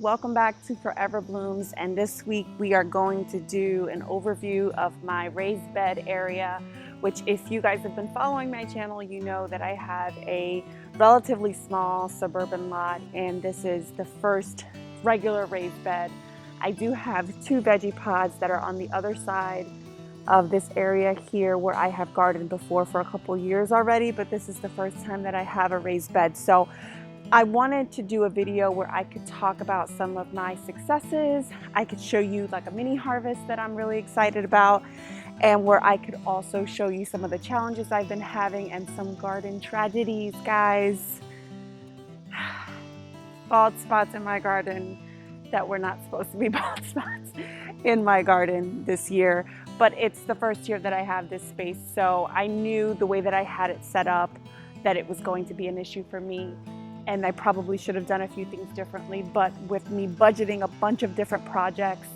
welcome back to Forever Blooms, and this week we are going to do an overview of my raised bed area, which if you guys have been following my channel, you know that I have a relatively small suburban lot, and this is the first regular raised bed. I do have two veggie pods that are on the other side of this area here where I have gardened before for a couple years already, but this is the first time that I have a raised bed. So I wanted to do a video where I could talk about some of my successes. I could show you like a mini harvest that I'm really excited about, and where I could also show you some of the challenges I've been having and some garden tragedies, guys. Bald spots in my garden that were not supposed to be bald spots in my garden this year, but it's the first year that I have this space, so I knew the way that I had it set up that it was going to be an issue for me. And I probably should have done a few things differently, but with me budgeting a bunch of different projects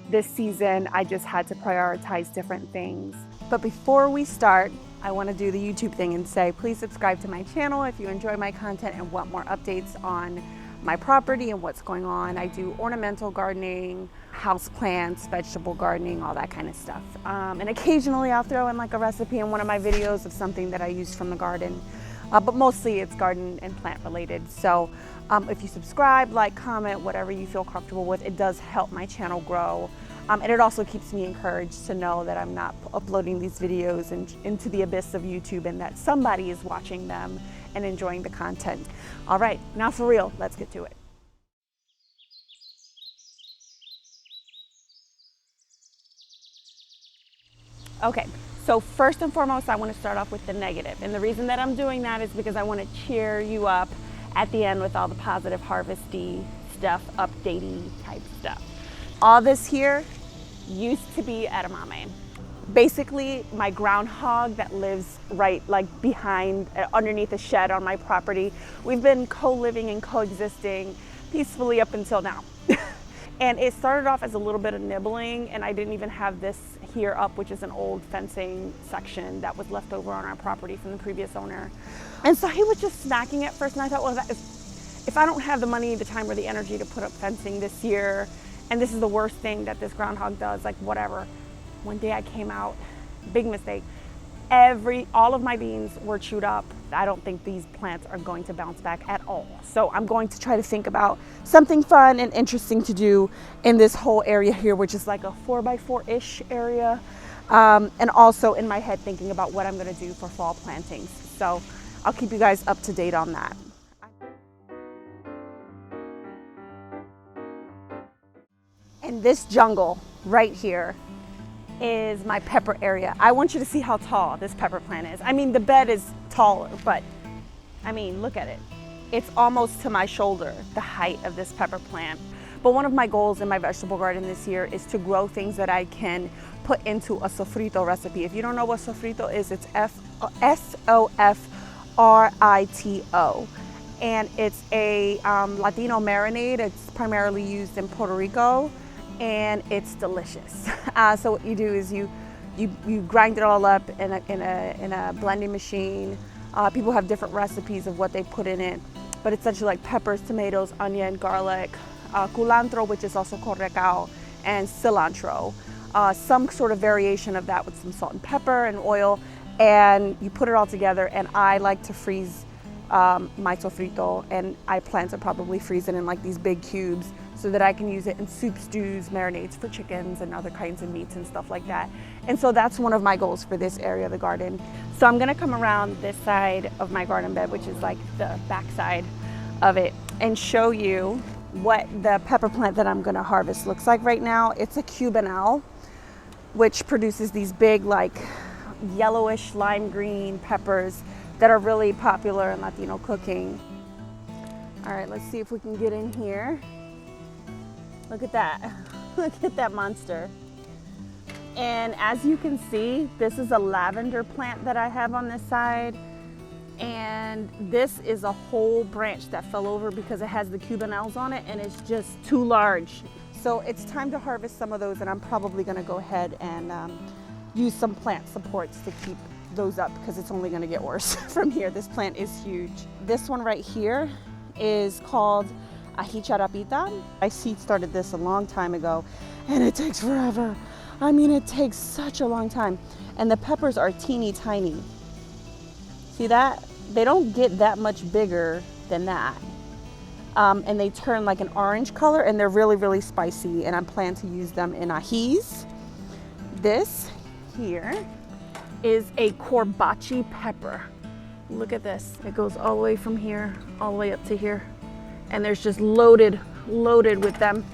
this season, I just had to prioritize different things. But before we start, I want to do the YouTube thing and say, please subscribe to my channel if you enjoy my content and want more updates on my property and what's going on. I do ornamental gardening, house plants, vegetable gardening, all that kind of stuff. And occasionally I'll throw in like a recipe in one of my videos of something that I used from the garden. But mostly it's garden and plant related. So if you subscribe, like, comment, whatever you feel comfortable with, it does help my channel grow. And it also keeps me encouraged to know that I'm not uploading these videos into the abyss of YouTube and that somebody is watching them and enjoying the content. All right, now for real, let's get to it. Okay. So first and foremost, I want to start off with the negative. And the reason that I'm doing that is because I want to cheer you up at the end with all the positive harvesty stuff, updatey type stuff. All this here used to be edamame. Basically, my groundhog that lives right like behind, underneath a shed on my property, we've been co-living and coexisting peacefully up until now. And it started off as a little bit of nibbling, and I didn't even have this here up, which is an old fencing section that was left over on our property from the previous owner. And so he was just snacking at first, and I thought, well, if I don't have the money, the time, or the energy to put up fencing this year, and this is the worst thing that this groundhog does, like whatever. One day I came out, big mistake. All of my beans were chewed up. I don't think these plants are going to bounce back at all. So I'm going to try to think about something fun and interesting to do in this whole area here, which is like a 4x4-ish area. And also in my head thinking about what I'm gonna do for fall plantings. So I'll keep you guys up to date on that. And this jungle right here is my pepper area. I want you to see how tall this pepper plant is. I mean, the bed is taller, but I mean, look at it. It's almost to my shoulder, the height of this pepper plant. But one of my goals in my vegetable garden this year is to grow things that I can put into a sofrito recipe. If you don't know what sofrito is, it's S-O-F-R-I-T-O. And it's a Latino marinade. It's primarily used in Puerto Rico, and it's delicious. So what you do is you grind it all up in a blending machine. People have different recipes of what they put in it, but it's essentially like peppers, tomatoes, onion, garlic, culantro, which is also correcao, and cilantro. Some sort of variation of that with some salt and pepper and oil, and you put it all together. And I like to freeze my sofrito, and I plan to probably freeze it in like these big cubes so that I can use it in soup, stews, marinades for chickens and other kinds of meats and stuff like that. And so that's one of my goals for this area of the garden. So I'm gonna come around this side of my garden bed, which is like the back side of it, and show you what the pepper plant that I'm gonna harvest looks like right now. It's a Cubanelle, which produces these big like yellowish lime green peppers that are really popular in Latino cooking. All right, let's see if we can get in here. Look at that. Look at that monster. And as you can see, this is a lavender plant that I have on this side. And this is a whole branch that fell over because it has the Cubanelles on it, and it's just too large. So it's time to harvest some of those, and I'm probably gonna go ahead and use some plant supports to keep those up because it's only gonna get worse from here. This plant is huge. This one right here is called Ahicharapita. I seed started this a long time ago, and it takes forever. I mean, it takes such a long time. And the peppers are teeny tiny. See that? They don't get that much bigger than that. And they turn like an orange color, and they're really, really spicy, and I plan to use them in ahis. This here is a Corbache pepper. Look at this. It goes all the way from here, all the way up to here. And there's just loaded with them.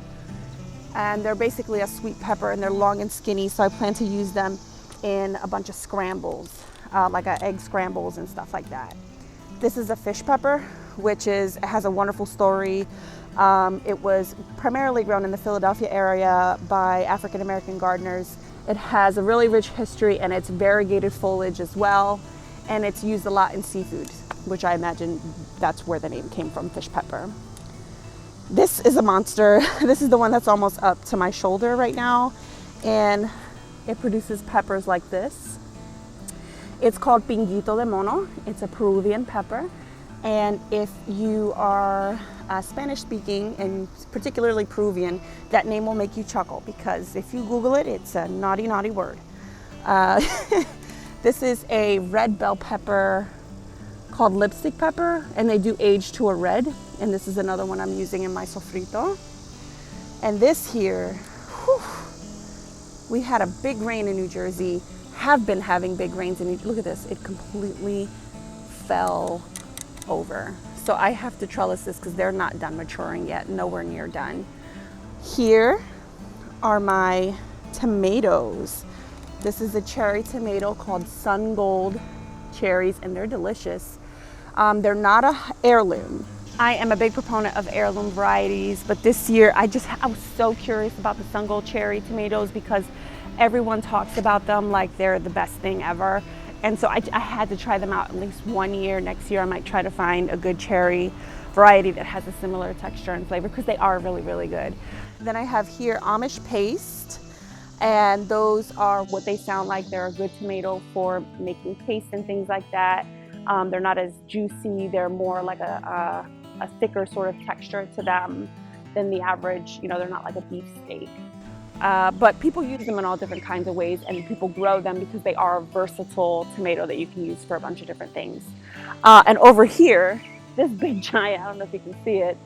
And they're basically a sweet pepper, and they're long and skinny, so I plan to use them in a bunch of scrambles, like egg scrambles and stuff like that. This is a fish pepper, which has a wonderful story. It was primarily grown in the Philadelphia area by African American gardeners. It has a really rich history, and it's variegated foliage as well. And it's used a lot in seafood, which I imagine that's where the name came from, fish pepper. This is a monster. This is the one that's almost up to my shoulder right now. And it produces peppers like this. It's called Pinguito de Mono. It's a Peruvian pepper. And if you are Spanish speaking, and particularly Peruvian, that name will make you chuckle, because if you Google it, it's a naughty, naughty word. This is a red bell pepper called lipstick pepper, and they do age to a red. And this is another one I'm using in my sofrito. And this here, whew, we had a big rain in New Jersey, have been having big rains in New Jersey. Look at this, it completely fell over. So I have to trellis this because they're not done maturing yet, nowhere near done. Here are my tomatoes. This is a cherry tomato called Sun Gold Cherries, and they're delicious. They're not a heirloom. I am a big proponent of heirloom varieties, but this year I was so curious about the Sun Gold cherry tomatoes because everyone talks about them like they're the best thing ever. And so I had to try them out at least one year. Next year I might try to find a good cherry variety that has a similar texture and flavor, because they are really, really good. Then I have here Amish paste, and those are what they sound like. They're a good tomato for making paste and things like that. They're not as juicy. They're more like a thicker sort of texture to them than the average, they're not like a beef steak. But people use them in all different kinds of ways, and people grow them because they are a versatile tomato that you can use for a bunch of different things. And over here, this big giant, I don't know if you can see it,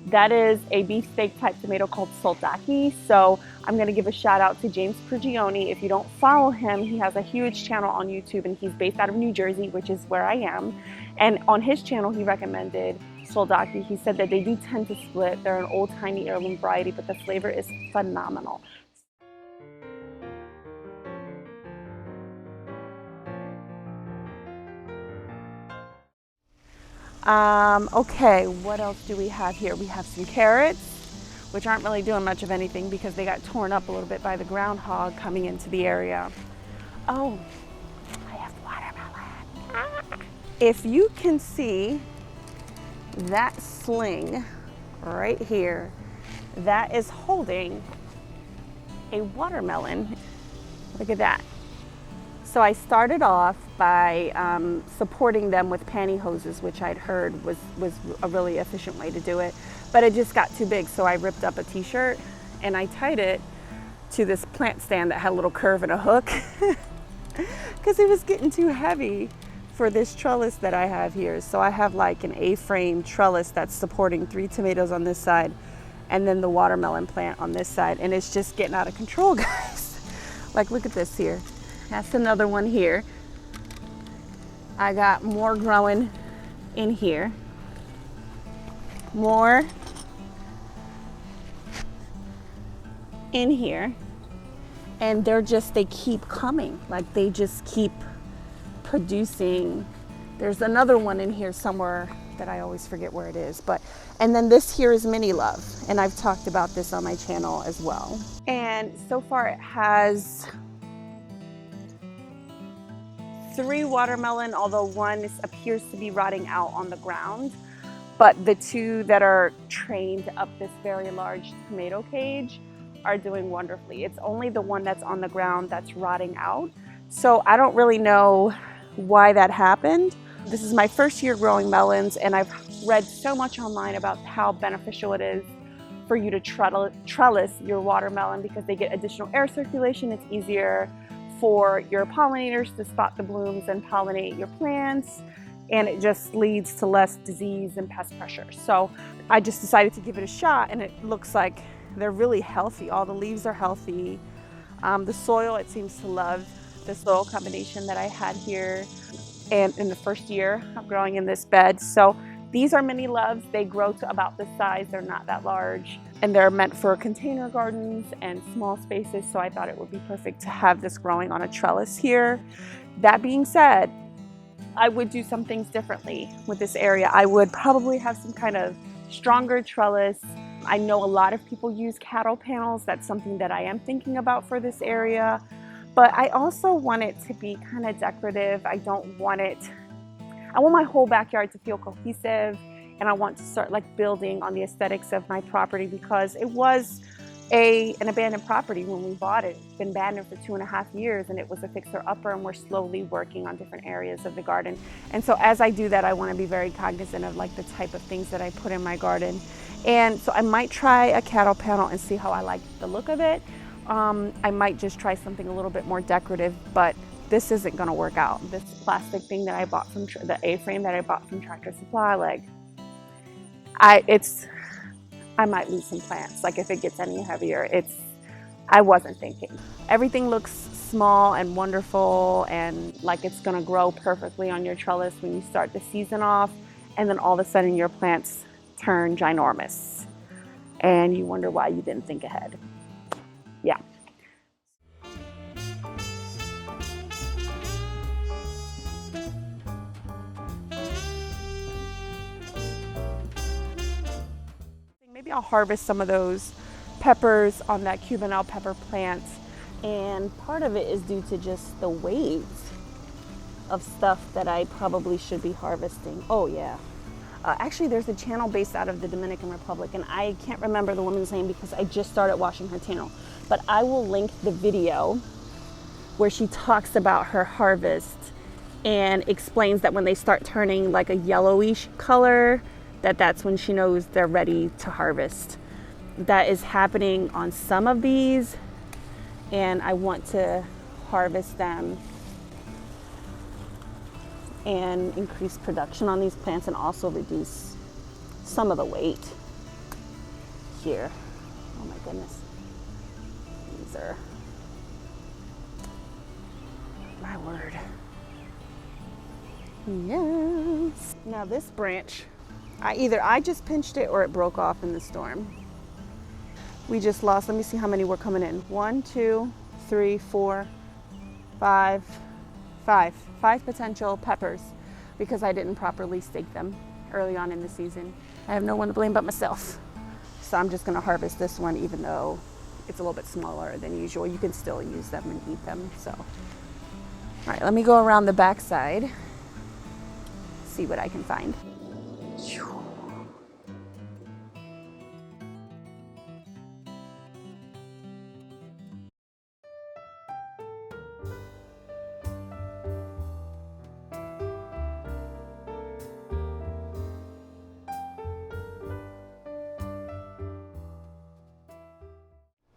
that is a beefsteak type tomato called soldaki. So I'm going to give a shout out to James Prigioni. If you don't follow him, he has a huge channel on YouTube, and he's based out of New Jersey, which is where I am. And on his channel, he recommended soldaki. He said that they do tend to split. They're an old tiny heirloom variety, but the flavor is phenomenal. Okay, what else do we have here? We have some carrots, which aren't really doing much of anything because they got torn up a little bit by the groundhog coming into the area. Oh, I have watermelon. If you can see that sling right here, that is holding a watermelon. Look at that. So I started off by supporting them with pantyhoses, which I'd heard was a really efficient way to do it, but it just got too big. So I ripped up a t-shirt and I tied it to this plant stand that had a little curve and a hook because it was getting too heavy for this trellis that I have here. So I have like an A-frame trellis that's supporting 3 tomatoes on this side and then the watermelon plant on this side, and it's just getting out of control, guys. Like, look at this here. That's another one here. I got more growing in here. More in here. And they keep coming. Like, they just keep producing. There's another one in here somewhere that I always forget where it is. And then this here is Mini Love. And I've talked about this on my channel as well. And so far it has 3 watermelon, although one appears to be rotting out on the ground. But the 2 that are trained up this very large tomato cage are doing wonderfully. It's only the one that's on the ground that's rotting out. So I don't really know why that happened, This is my first year growing melons, and I've read so much online about how beneficial it is for you to trellis your watermelon because they get additional air circulation. It's easier for your pollinators to spot the blooms and pollinate your plants, and it just leads to less disease and pest pressure. So I just decided to give it a shot, and it looks like they're really healthy. All the leaves are healthy. The soil, it seems to love the soil combination that I had here and in the first year of growing in this bed. So these are mini loves. They grow to about this size. They're not that large, and they're meant for container gardens and small spaces. So I thought it would be perfect to have this growing on a trellis here. That being said, I would do some things differently with this area. I would probably have some kind of stronger trellis. I know a lot of people use cattle panels. That's something that I am thinking about for this area. But I also want it to be kind of decorative. I want my whole backyard to feel cohesive, and I want to start like building on the aesthetics of my property because it was an abandoned property when we bought it. It's been abandoned for 2.5 years, and it was a fixer-upper, and we're slowly working on different areas of the garden. And so as I do that, I want to be very cognizant of like the type of things that I put in my garden. And so I might try a cattle panel and see how I like the look of it. I might just try something a little bit more decorative, but this isn't going to work out. This plastic thing that I bought from the A-frame that I bought from Tractor Supply, like I might lose some plants. Like if it gets any heavier, I wasn't thinking. Everything looks small and wonderful and like it's going to grow perfectly on your trellis when you start the season off, and then all of a sudden your plants turn ginormous and you wonder why you didn't think ahead. Yeah. Maybe I'll harvest some of those peppers on that Cubanelle pepper plant, and part of it is due to just the weight of stuff that I probably should be harvesting. Oh yeah. Actually, there's a channel based out of the Dominican Republic, and I can't remember the woman's name because I just started watching her channel, but I will link the video where she talks about her harvest and explains that when they start turning like a yellowish color, that's when she knows they're ready to harvest. That is happening on some of these, and I want to harvest them and increase production on these plants and also reduce some of the weight here. Oh my goodness. These are, my word. Yes. Now this branch, either I just pinched it or it broke off in the storm. We just lost, let me see how many were coming in. 1, 2, 3, 4, 5 potential peppers because I didn't properly stake them early on in the season. I have no one to blame but myself. So I'm just gonna harvest this one even though it's a little bit smaller than usual. You can still use them and eat them, so. All right, let me go around the back side, see what I can find.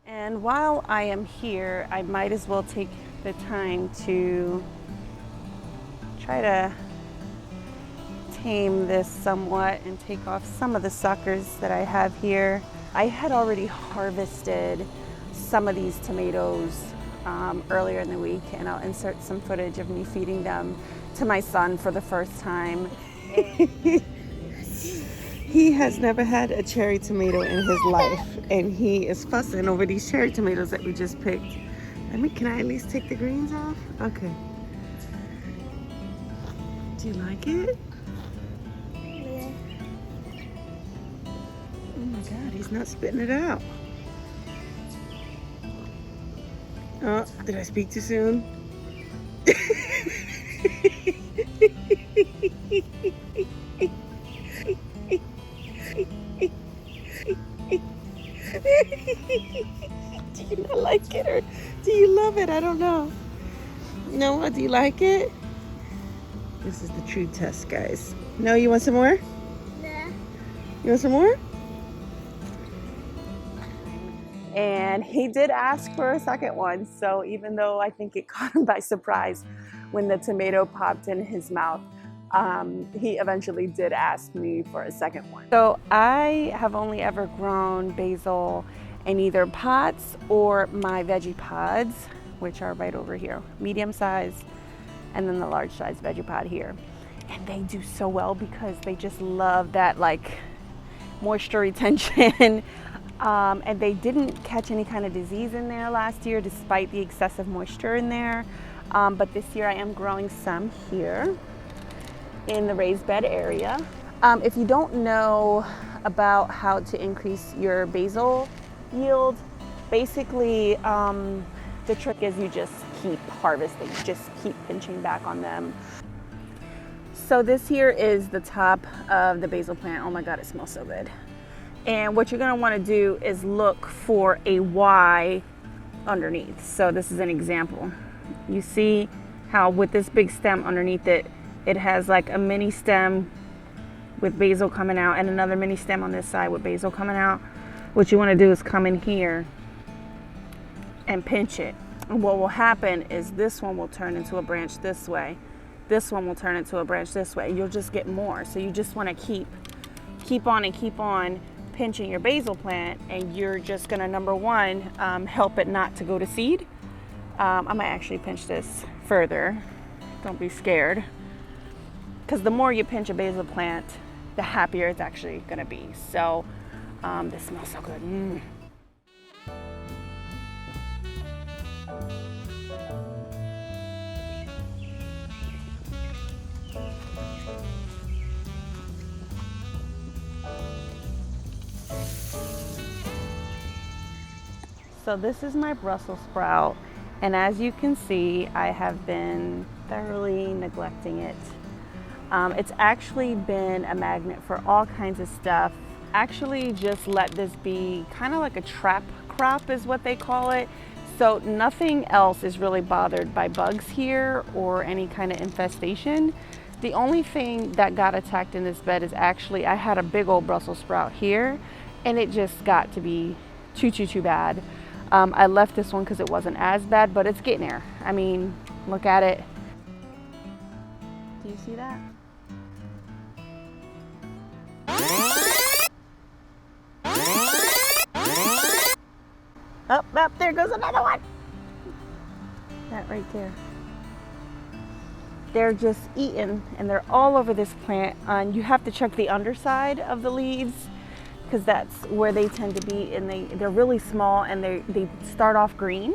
And while I am here, I might as well take the time to try to tame this somewhat and take off some of the suckers that I have here. I had already harvested some of these tomatoes earlier in the week, and I'll insert some footage of me feeding them to my son for the first time. He has never had a cherry tomato in his life, and he is fussing over these cherry tomatoes that we just picked. Can I at least take the greens off? Okay. Do you like it? Yeah. Oh my God, he's not spitting it out. Oh, did I speak too soon? Do you not like it or do you love it? I don't know. No, do you like it? This is the true test, guys. No, you want some more? Yeah. You want some more? And he did ask for a second one, so even though I think it caught him by surprise when the tomato popped in his mouth, he eventually did ask me for a second one. So I have only ever grown basil in either pots or my veggie pods, which are right over here, medium size, and then the large size Vegepod here. And they do so well because they just love that like moisture retention. And they didn't catch any kind of disease in there last year despite the excessive moisture in there. But this year I am growing some here in the raised bed area. If you don't know about how to increase your basil yield, basically the trick is you just keep harvesting, just keep pinching back on them. So this here is the top of the basil plant. Oh my God, it smells so good. And what you're gonna wanna do is look for a Y underneath. So this is an example. You see how with this big stem underneath it, it has like a mini stem with basil coming out and another mini stem on this side with basil coming out. What you wanna do is come in here and pinch it. And what will happen is this one will turn into a branch this way. This one will turn into a branch this way. You'll just get more. So you just wanna keep on pinching your basil plant, and you're just gonna, number one, help it not to go to seed. I might actually pinch this further. Don't be scared. Because the more you pinch a basil plant, the happier it's actually gonna be. So this smells so good. So this is my Brussels sprout, and as you can see, I have been thoroughly neglecting it. It's actually been a magnet for all kinds of stuff. Actually just let this be kind of like a trap crop is what they call it. So nothing else is really bothered by bugs here or any kind of infestation. The only thing that got attacked in this bed is actually I had a big old Brussels sprout here, and it just got to be too bad. I left this one because it wasn't as bad, but it's getting there. I mean, look at it. Do you see that? Oh, there goes another one. That right there. They're just eating, and they're all over this plant. You have to check the underside of the leaves, because that's where they tend to be, and they're really small, and they start off green,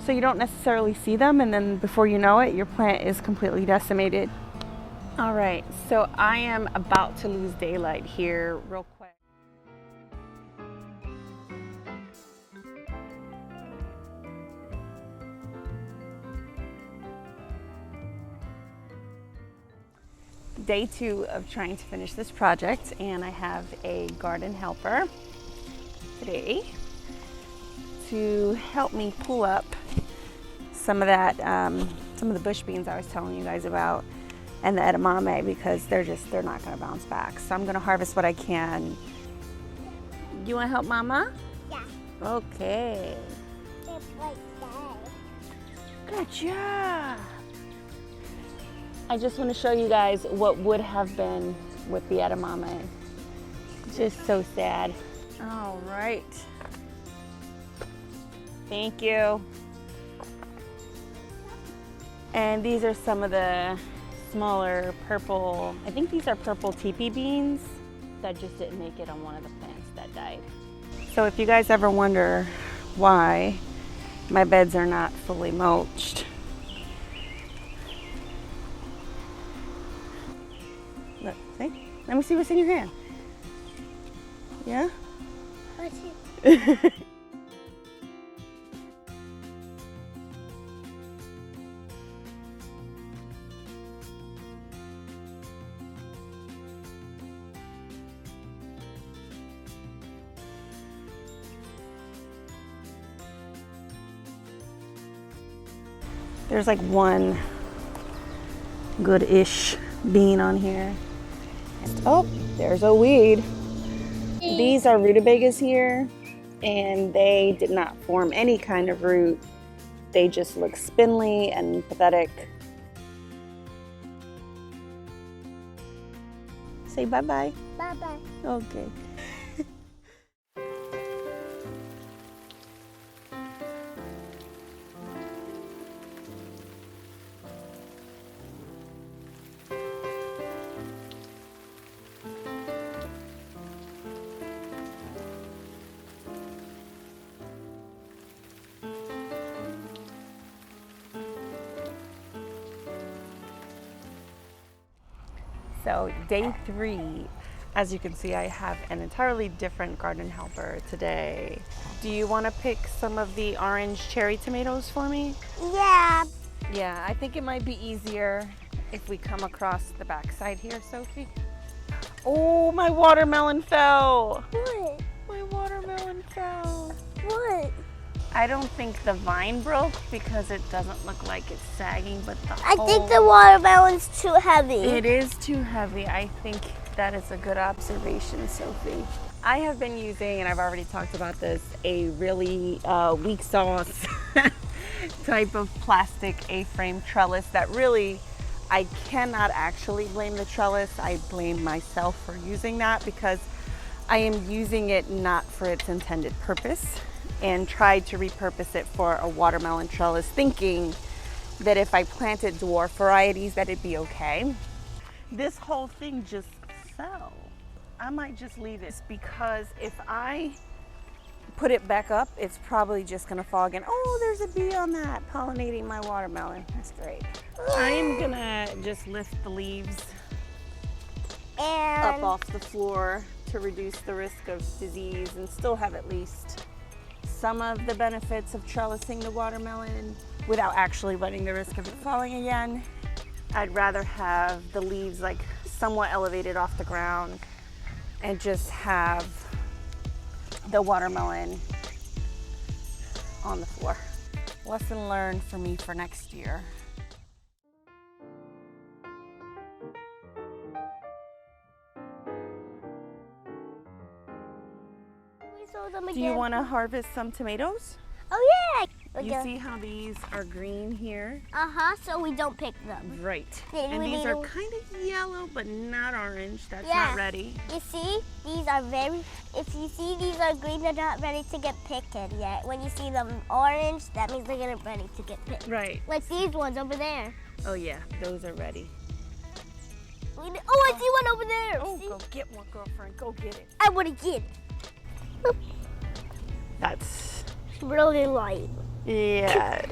so you don't necessarily see them, and then before you know it, your plant is completely decimated. All right, so I am about to lose daylight here real quick. Day 2 of trying to finish this project, and I have a garden helper today to help me pull up some of that, some of the bush beans I was telling you guys about, and the edamame, because they're not going to bounce back. So I'm going to harvest what I can. You want to help Mama? Yeah. Okay. Just like that. Good job. I just want to show you guys what would have been with the edamame. Just so sad. All right. Thank you. And these are some of the smaller purple, I think these are purple teepee beans that just didn't make it on one of the plants that died. So if you guys ever wonder why my beds are not fully mulched, look, see? Let me see what's in your hand. Yeah? What's it? There's like one good-ish bean on here. And, oh, there's a weed. These are rutabagas here, and they did not form any kind of root. They just look spindly and pathetic. Say bye-bye. Bye-bye. Okay. So day 3, as you can see, I have an entirely different garden helper today. Do you want to pick some of the orange cherry tomatoes for me? Yeah. Yeah, I think it might be easier if we come across the backside here, Sophie. Oh, my watermelon fell. What? My watermelon fell. What? I don't think the vine broke because it doesn't look like it's sagging, but the I think the watermelon's too heavy. It is too heavy. I think that is a good observation, Sophie. I have been using, and I've already talked about this, a really weak sauce type of plastic A-frame trellis that really, I cannot actually blame the trellis. I blame myself for using that because I am using it not for its intended purpose, and tried to repurpose it for a watermelon trellis, thinking that if I planted dwarf varieties that it'd be okay. This whole thing just fell. I might just leave it because if I put it back up, it's probably just gonna fall again. Oh, there's a bee on that pollinating my watermelon. That's great. I'm gonna just lift the leaves And up off the floor to reduce the risk of disease and still have at least some of the benefits of trellising the watermelon without actually running the risk of it falling again. I'd rather have the leaves like somewhat elevated off the ground and just have the watermelon on the floor. Lesson learned for me for next year. Do you want to harvest some tomatoes? Oh yeah. You see how these are green here? So we don't pick them. Right. Then And we these need are to- kind of yellow, but not orange. That's Yeah. not ready. You see, these are if you see these are green, they're not ready to get picked yet. When you see them orange, that means they're getting ready to get picked. Right. Like these ones over there. Oh yeah, those are ready. Oh, I see one over there. Oh, See? go get one, girlfriend. Go get it. I want to get it. That's, Really light. yes.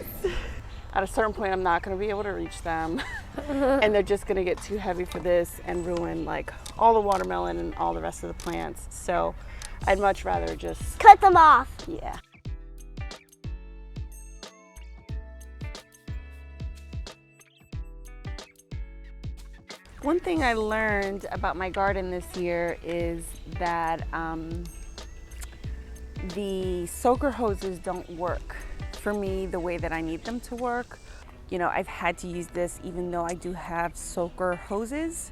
At a certain point, I'm not going to be able to reach them. And they're just going to get too heavy for this and ruin like all the watermelon and all the rest of the plants. So I'd much rather just, Cut them off. yeah. One thing I learned about my garden this year is that the soaker hoses don't work for me the way that I need them to work. You know, I've had to use this even though I do have soaker hoses.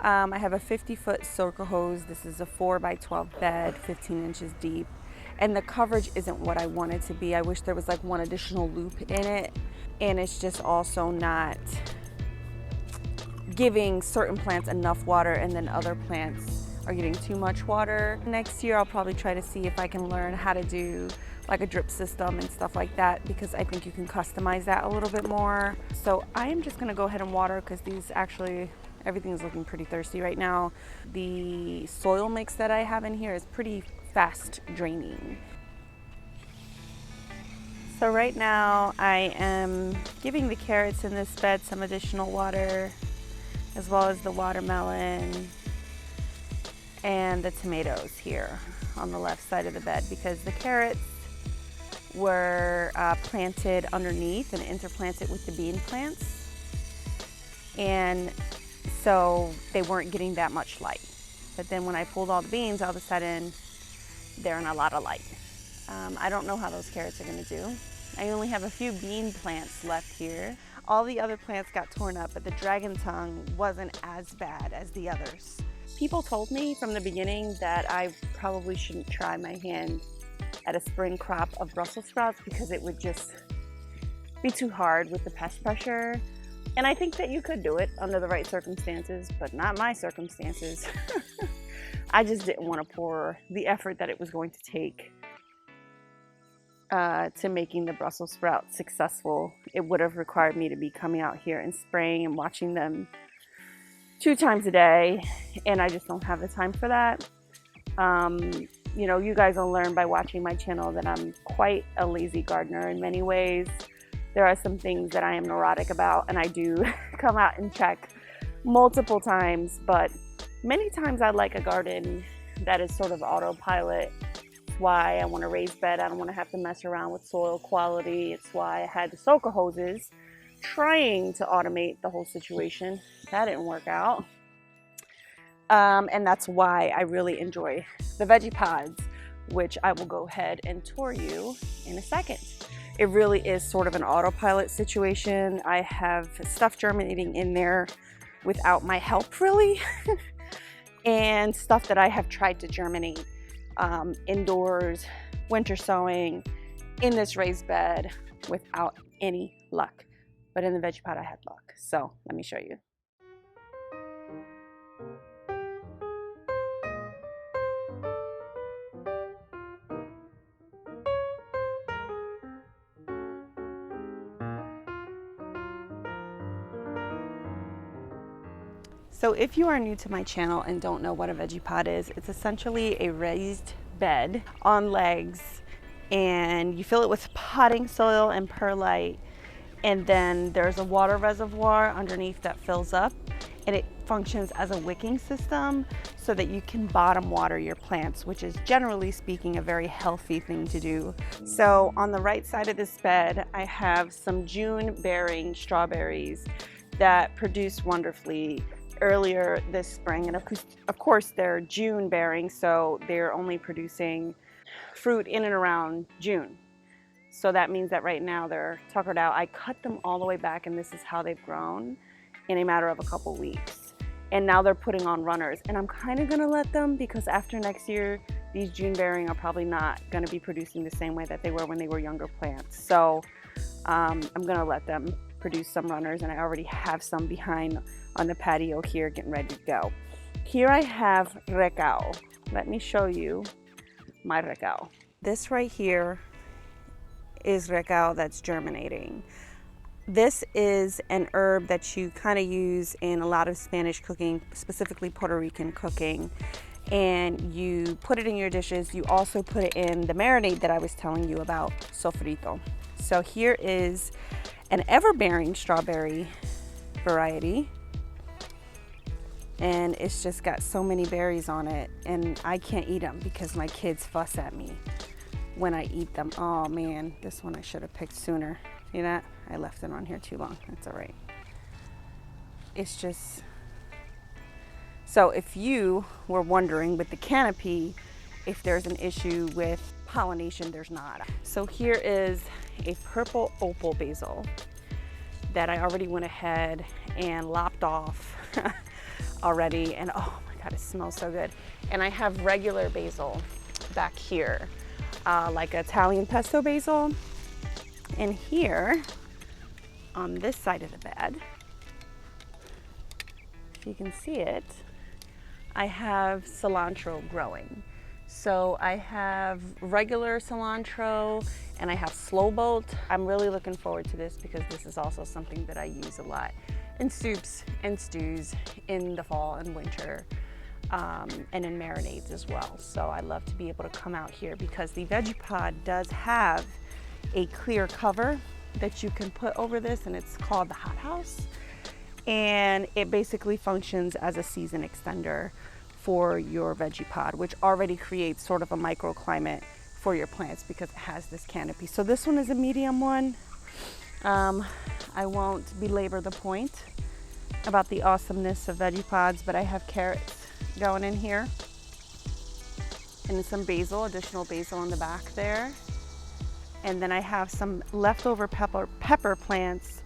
I have a 50-foot soaker hose. This is a 4x12 bed, 15 inches deep. And the coverage isn't what I want it to be. I wish there was like one additional loop in it. And it's just also not giving certain plants enough water, and then other plants are getting too much water. Next year I'll probably try to see if I can learn how to do like a drip system and stuff like that, because I think you can customize that a little bit more. So I am just gonna go ahead and water because these actually, everything is looking pretty thirsty right now. The soil mix that I have in here is pretty fast draining. So right now I am giving the carrots in this bed some additional water, as well as the watermelon and the tomatoes here on the left side of the bed, because the carrots were planted underneath and interplanted with the bean plants. And so they weren't getting that much light. But then when I pulled all the beans, all of a sudden they're in a lot of light. I don't know how those carrots are gonna do. I only have a few bean plants left here. All the other plants got torn up, but the dragon tongue wasn't as bad as the others. People told me from the beginning that I probably shouldn't try my hand at a spring crop of Brussels sprouts because it would just be too hard with the pest pressure. And I think that you could do it under the right circumstances, but not my circumstances. I just didn't want to pour the effort that it was going to take to making the Brussels sprouts successful. It would have required me to be coming out here and spraying and watching them 2 times a day, and I just don't have the time for that. You know, you guys will learn by watching my channel that I'm quite a lazy gardener in many ways. There are some things that I am neurotic about, and I do come out and check multiple times, but many times I like a garden that is sort of autopilot. It's why I want a raised bed. I don't want to have to mess around with soil quality. It's why I had the soaker hoses trying to automate the whole situation. That didn't work out. And that's why I really enjoy the Vegepods, which I will go ahead and tour you in a second. It really is sort of an autopilot situation. I have stuff germinating in there without my help, really, and stuff that I have tried to germinate indoors, winter sowing, in this raised bed without any luck. But in the Vegepod, I had luck. So let me show you. So if you are new to my channel and don't know what a Vegepod is, it's essentially a raised bed on legs, and you fill it with potting soil and perlite, and then there's a water reservoir underneath that fills up, and it functions as a wicking system so that you can bottom water your plants, which is generally speaking a very healthy thing to do. So on the right side of this bed, I have some June bearing strawberries that produce wonderfully earlier this spring, and of course they're June bearing, so they're only producing fruit in and around June. So that means that right now they're tuckered out. I cut them all the way back, and this is how they've grown in a matter of a couple weeks. And now they're putting on runners, and I'm kind of gonna let them, because after next year these June bearing are probably not gonna be producing the same way that they were when they were younger plants. So I'm gonna let them produce some runners, and I already have some behind on the patio here getting ready to go. Here I have recao. Let me show you my recao. This right here is recao that's germinating. This is an herb that you kind of use in a lot of Spanish cooking, specifically Puerto Rican cooking, and you put it in your dishes. You also put it in the marinade that I was telling you about, sofrito. So here is an ever-bearing strawberry variety, and it's just got so many berries on it, and I can't eat them because my kids fuss at me when I eat them. Oh man, this one I should have picked sooner. See that? I left it on here too long. That's all right. It's just, so if you were wondering with the canopy if there's an issue with pollination, there's not. So here is a purple opal basil that I already went ahead and lopped off already, and oh my god, it smells so good. And I have regular basil back here, like Italian pesto basil. And here on this side of the bed, if you can see it, I have cilantro growing. So I have regular cilantro and I have slow bolt. I'm really looking forward to this because this is also something that I use a lot in soups and stews in the fall and winter, and in marinades as well. So I love to be able to come out here because the Vegepod does have a clear cover that you can put over this, and it's called the hothouse, and it basically functions as a season extender for your Vegepod, which already creates sort of a microclimate for your plants because it has this canopy. So this one is a medium one. I won't belabor the point about the awesomeness of Vegepods, but I have carrots going in here and some basil, additional basil in the back there. And then I have some leftover pepper plants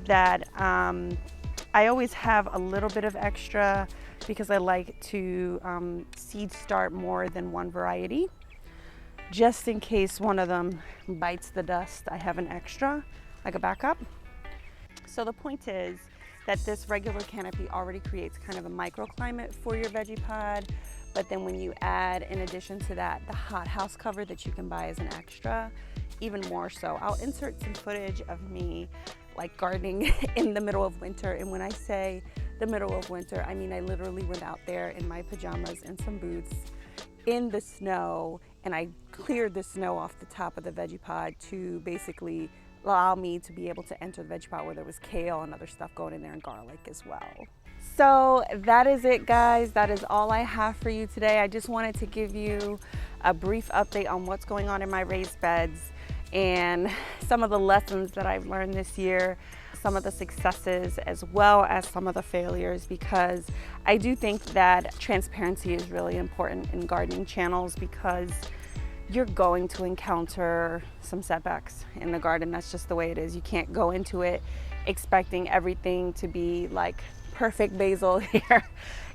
that I always have a little bit of extra because I like to seed start more than one variety. Just in case one of them bites the dust, I have an extra, like a backup. So the point is that this regular canopy already creates kind of a microclimate for your Vegepod, but then when you add, in addition to that, the hothouse cover that you can buy as an extra, even more so. I'll insert some footage of me like gardening in the middle of winter, and when I say the middle of winter, I mean I literally went out there in my pajamas and some boots in the snow, and I cleared the snow off the top of the Vegepod to basically allow me to be able to enter the Vegepod where there was kale and other stuff going in there and garlic as well. So that is it, guys. That is all I have for you today. I just wanted to give you a brief update on what's going on in my raised beds and some of the lessons that I've learned this year, some of the successes as well as some of the failures, because I do think that transparency is really important in gardening channels, because you're going to encounter some setbacks in the garden. That's just the way it is. You can't go into it expecting everything to be like perfect basil here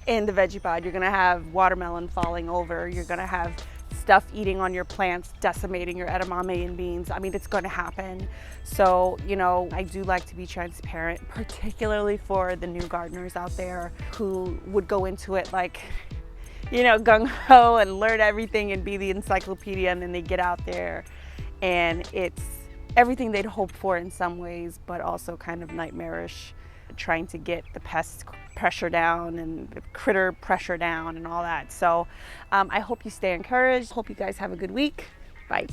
in the Vegepod. You're gonna have watermelon falling over. You're gonna have stuff eating on your plants, decimating your edamame and beans. I mean, it's gonna happen. So, you know, I do like to be transparent, particularly for the new gardeners out there who would go into it like, you know, gung-ho and learn everything and be the encyclopedia, and then they get out there and it's everything they'd hoped for in some ways, but also kind of nightmarish, trying to get the pest pressure down and the critter pressure down and all that. So I hope you stay encouraged. Hope you guys have a good week. Bye.